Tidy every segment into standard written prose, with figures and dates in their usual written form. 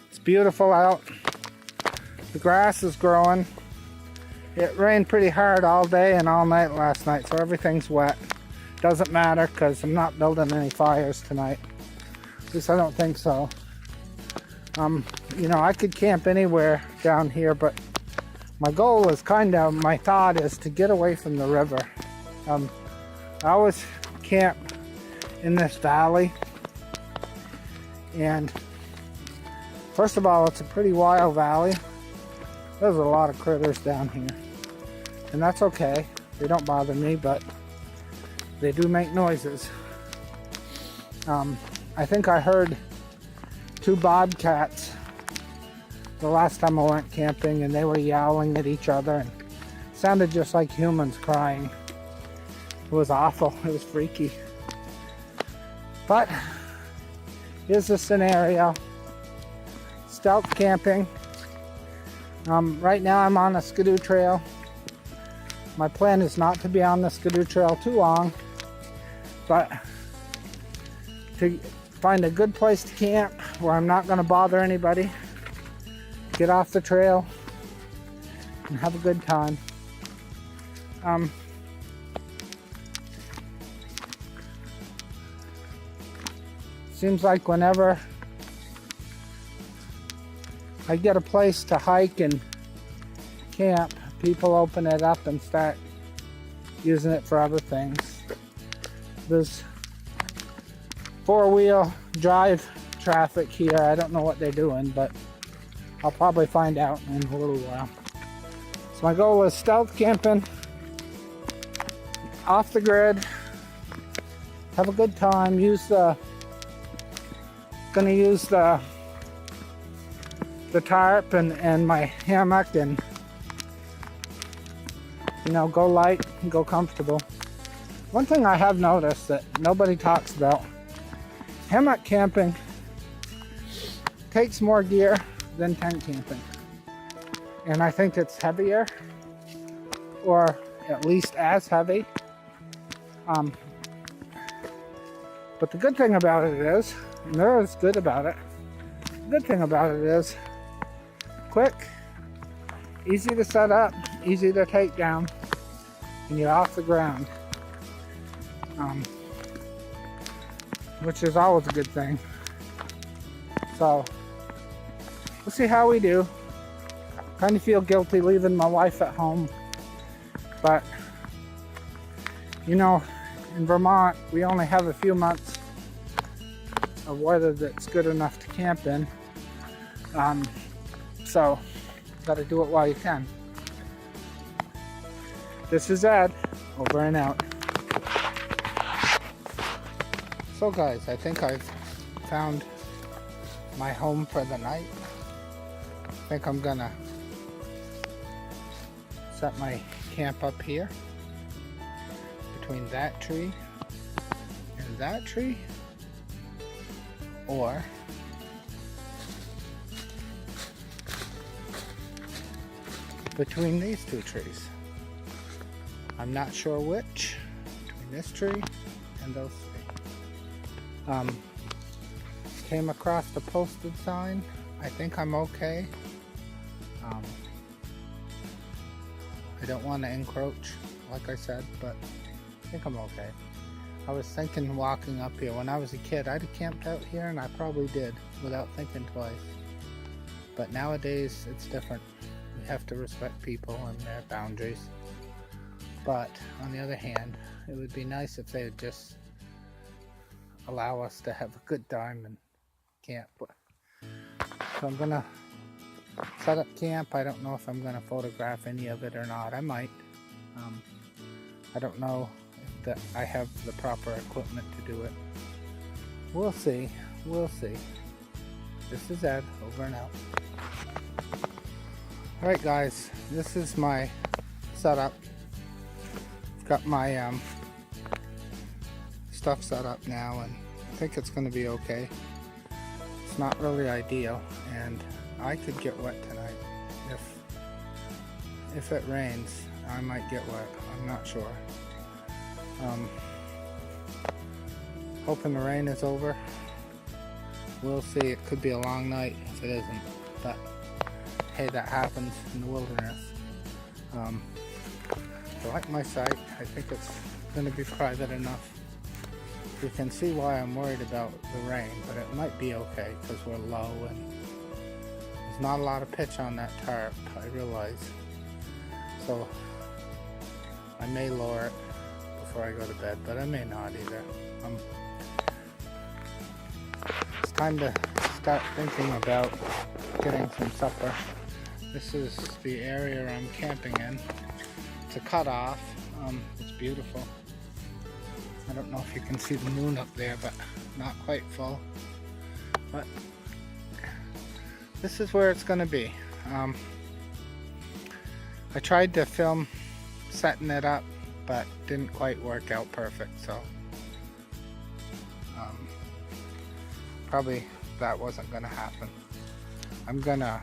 It's beautiful out. The grass is growing. It rained pretty hard all day and all night last night, so everything's wet. Doesn't matter because I'm not building any fires tonight. At least I don't think so. You know, I could camp anywhere down here, but my goal is my thought is to get away from the river. I always camp in this valley, and first of all, it's a pretty wild valley. There's a lot of critters down here, and that's okay. They don't bother me, but they do make noises. I think I heard 2 bobcats the last time I went camping, and they were yowling at each other and sounded just like humans crying. It was awful. It was freaky. But here's the scenario. Stealth camping. Right now I'm on a skidoo trail. My plan is not to be on the skidoo trail too long, but to find a good place to camp where I'm not going to bother anybody, get off the trail, and have a good time. Seems like whenever I get a place to hike and camp, people open it up and start using it for other things. There's 4-wheel drive traffic here. I don't know what they're doing, but I'll probably find out in a little while. So my goal is stealth camping, off the grid, have a good time, gonna use the tarp and my hammock, and you know, go light and go comfortable. One thing I have noticed that nobody talks about, hammock camping takes more gear than tent camping, and I think it's heavier, or at least as heavy. But the good thing about it is, and there is good about it, the good thing about it is quick, easy to set up, easy to take down, and you're off the ground, which is always a good thing. So we'll see how we do. Kind of feel guilty leaving my wife at home, but you know, in Vermont we only have a few months of weather that's good enough to camp in, so gotta do it while you can. This is Ed, over and out. So guys, I think I've found my home for the night. I think I'm gonna set my camp up here between that tree and that tree, or between these 2 trees. I'm not sure which, between this tree and those 3. Came across the posted sign. I think I'm okay. I don't want to encroach, like I said, but I think I'm okay. I was thinking walking up here. When I was a kid, I'd have camped out here, and I probably did without thinking twice. But nowadays, it's different. We have to respect people and their boundaries. But on the other hand, it would be nice if they would just allow us to have a good time and camp. So I'm gonna set up camp. I don't know if I'm gonna photograph any of it or not. I might. I don't know that I have the proper equipment to do it. We'll see. We'll see. This is Ed, over and out. Alright guys, this is my setup. I've got my stuff set up now, and I think it's going to be okay. It's not really ideal, and I could get wet tonight. If it rains, I might get wet. I'm not sure. Hoping the rain is over. We'll see. It could be a long night if it isn't. But hey, that happens in the wilderness. I like my site. I think it's going to be private enough. You can see why I'm worried about the rain, but it might be okay because we're low and there's not a lot of pitch on that tarp, I realize. So I may lower it before I go to bed, but I may not either. It's time to start thinking about getting some supper. This is the area I'm camping in. It's a cutoff. It's beautiful. I don't know if you can see the moon up there, but not quite full. But this is where it's going to be. I tried to film setting it up, but didn't quite work out perfect, so probably that wasn't going to happen. I'm going to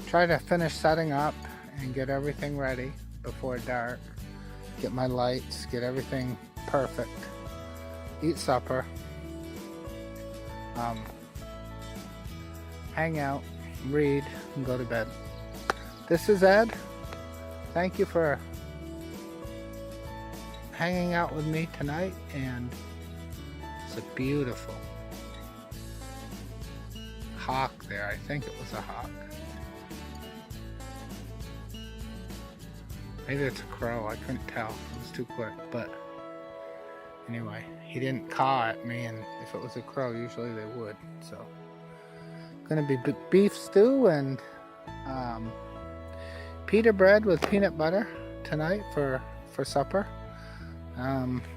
try to finish setting up and get everything ready before dark. Get my lights, get everything perfect, eat supper, hang out, read, and go to bed. This is Ed. Thank you for hanging out with me tonight, and it's a beautiful hawk there. I think it was a hawk. Maybe it's a crow, I couldn't tell, it was too quick, but anyway, he didn't caw at me, and if it was a crow, usually they would, so. Gonna be beef stew and pita bread with peanut butter tonight for supper.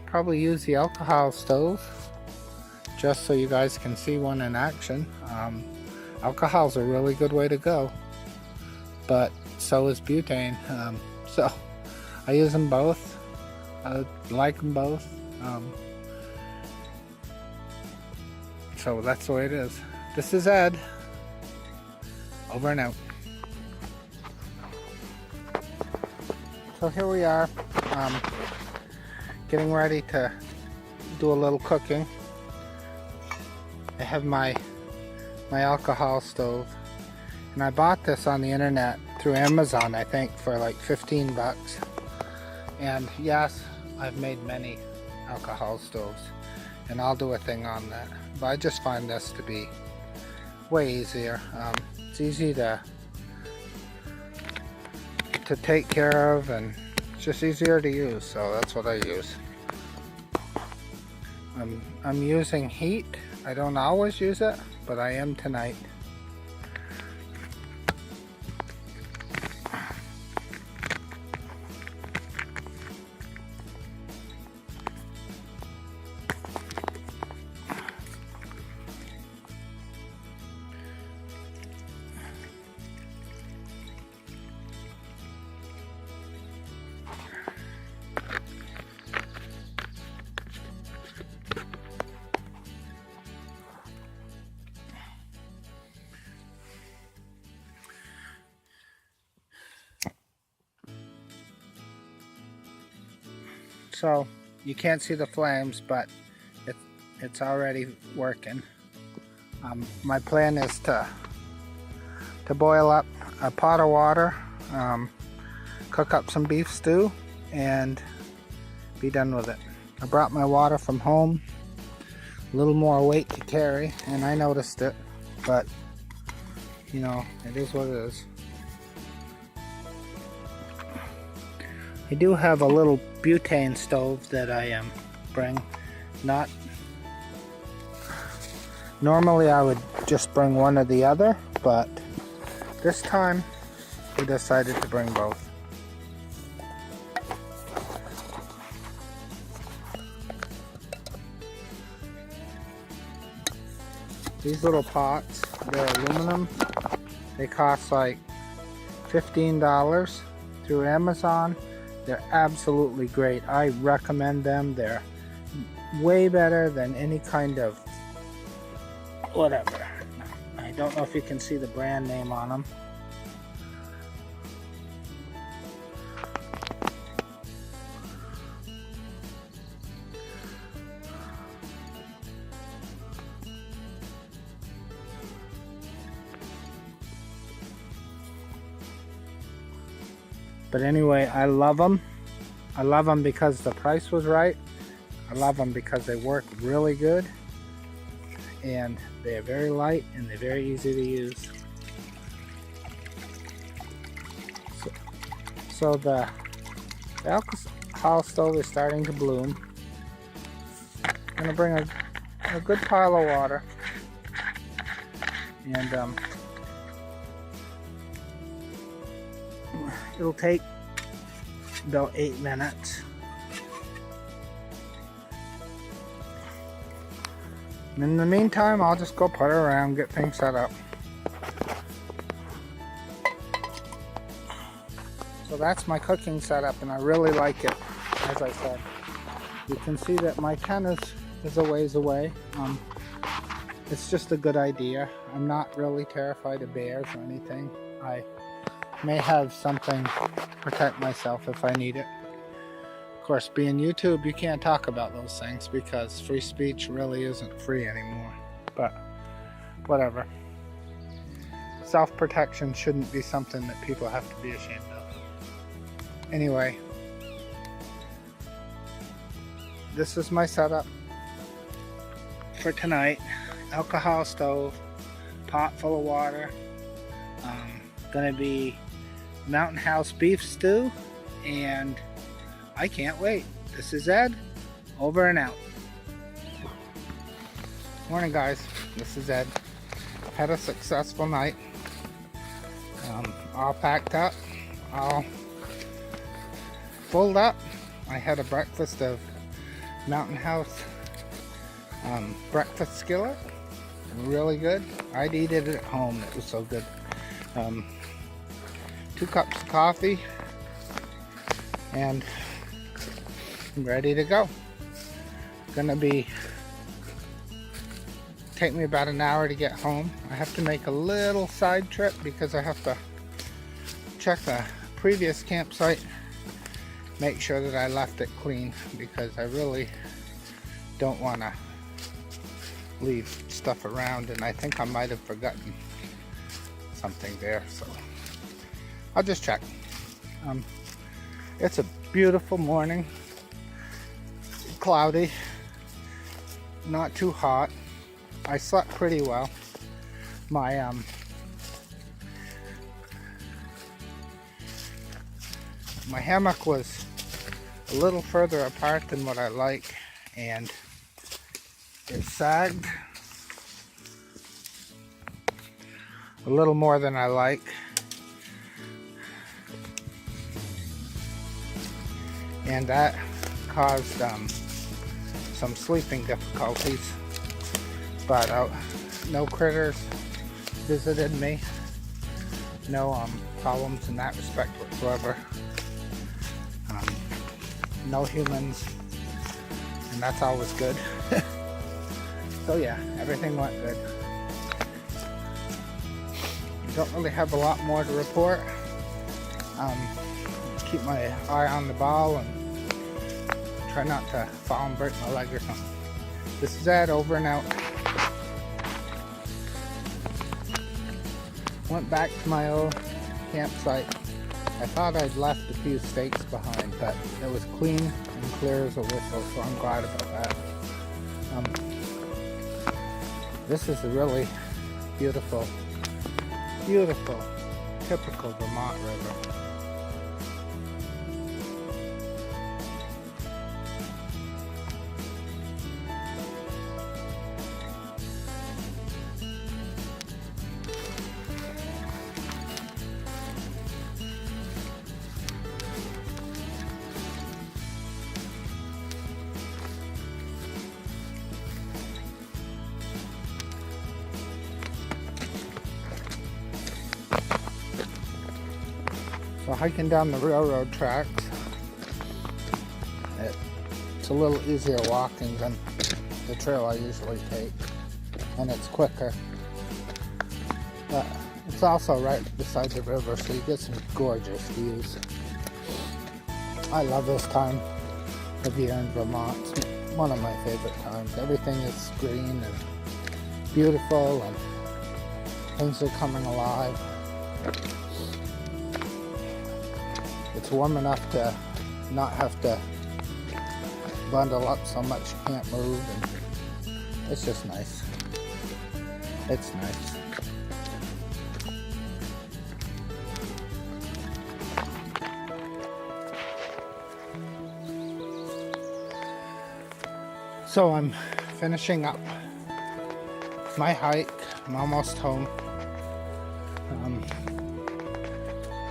Probably use the alcohol stove, just so you guys can see one in action. Alcohol's a really good way to go, but so is butane. So I use them both. I like them both. So that's the way it is. This is Ed. Over and out. So here we are, getting ready to do a little cooking. I have my alcohol stove, and I bought this on the internet through Amazon, I think, for like 15 bucks. And yes, I've made many alcohol stoves, and I'll do a thing on that. But I just find this to be way easier. It's easy to take care of, and it's just easier to use, so that's what I use. I'm using heat. I don't always use it, but I am tonight. So you can't see the flames, but it's already working. My plan is to boil up a pot of water, cook up some beef stew, and be done with it. I brought my water from home, a little more weight to carry, and I noticed it, but you know, it is what it is. I do have a little butane stove that I bring. Not normally I would just bring one or the other, but this time we decided to bring both. These little pots, they're aluminum. They cost like $15 through Amazon. They're absolutely great. I recommend them. They're way better than any kind of whatever. I don't know if you can see the brand name on them. But anyway, I love them. I love them because the price was right. I love them because they work really good. And they are very light and they're very easy to use. So the alcohol stove is starting to bloom. I'm gonna bring a good pile of water, and it'll take about 8 minutes. And in the meantime, I'll just go put her around, get things set up. So that's my cooking setup, and I really like it. As I said, you can see that my tent is a ways away. It's just a good idea. I'm not really terrified of bears or anything. I may have something to protect myself if I need it. Of course, being YouTube, you can't talk about those things because free speech really isn't free anymore. But whatever. Self-protection shouldn't be something that people have to be ashamed of. Anyway, this is my setup for tonight. Alcohol stove, pot full of water. Gonna be Mountain House beef stew, and I can't wait. This is Ed, over and out. Morning guys, this is Ed. Had a successful night. All packed up, all full up. I had a breakfast of Mountain House breakfast skillet. Really good. I'd eat it at home. It was so good. 2 cups of coffee, and I'm ready to go. Gonna take me about an hour to get home. I have to make a little side trip because I have to check the previous campsite, make sure that I left it clean, because I really don't want to leave stuff around, and I think I might have forgotten something there, so I'll just check. It's a beautiful morning, cloudy, not too hot. I slept pretty well. My hammock was a little further apart than what I like, and it sagged a little more than I like. And that caused some sleeping difficulties. But no critters visited me. No problems in that respect whatsoever. No humans, and that's always good. So yeah, everything went good. Don't really have a lot more to report. Keep my eye on the ball and try not to fall and break my leg or something. This is Ed, over and out. Went back to my old campsite. I thought I'd left a few stakes behind, but it was clean and clear as a whistle, so I'm glad about that. This is a really beautiful, beautiful, typical Vermont river. So hiking down the railroad tracks, it's a little easier walking than the trail I usually take, and it's quicker. But it's also right beside the river, so you get some gorgeous views. I love this time of year in Vermont. It's one of my favorite times. Everything is green and beautiful, and things are coming alive. It's warm enough to not have to bundle up so much you can't move, and it's just nice. It's nice. So I'm finishing up my hike. I'm almost home.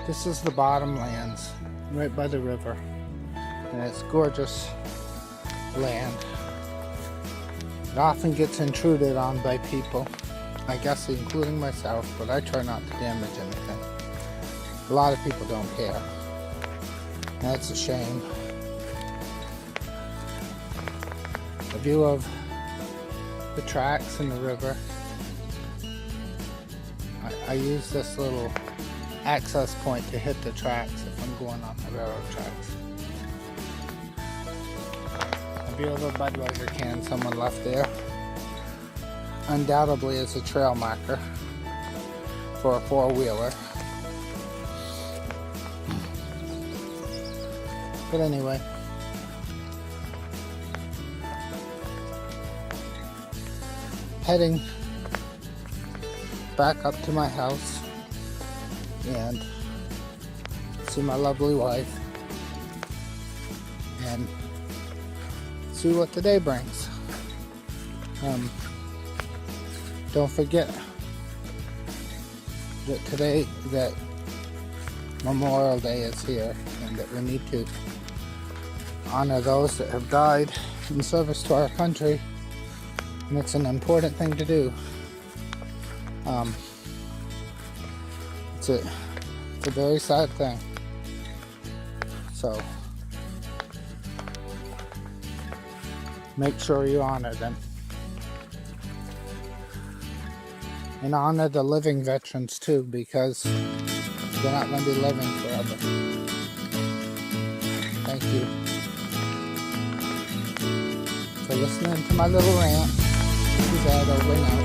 This is the Bottomlands, right by the river, and it's gorgeous land. It often gets intruded on by people, I guess including myself, but I try not to damage anything. A lot of people don't care. That's a shame. A view of the tracks and the river. I use this little access point to hit the tracks if I'm going on the railroad tracks. A view of a Budweiser can someone left there. Undoubtedly is a trail marker for a four-wheeler. But anyway, heading back up to my house and see my lovely wife and see what the day brings. Don't forget that Memorial Day is here, and that we need to honor those that have died in service to our country, and it's an important thing to do. It's a very sad thing. So make sure you honor them. And honor the living veterans too, because they're not going to be living forever. Thank you for listening to my little rant. This is Ed, over and out.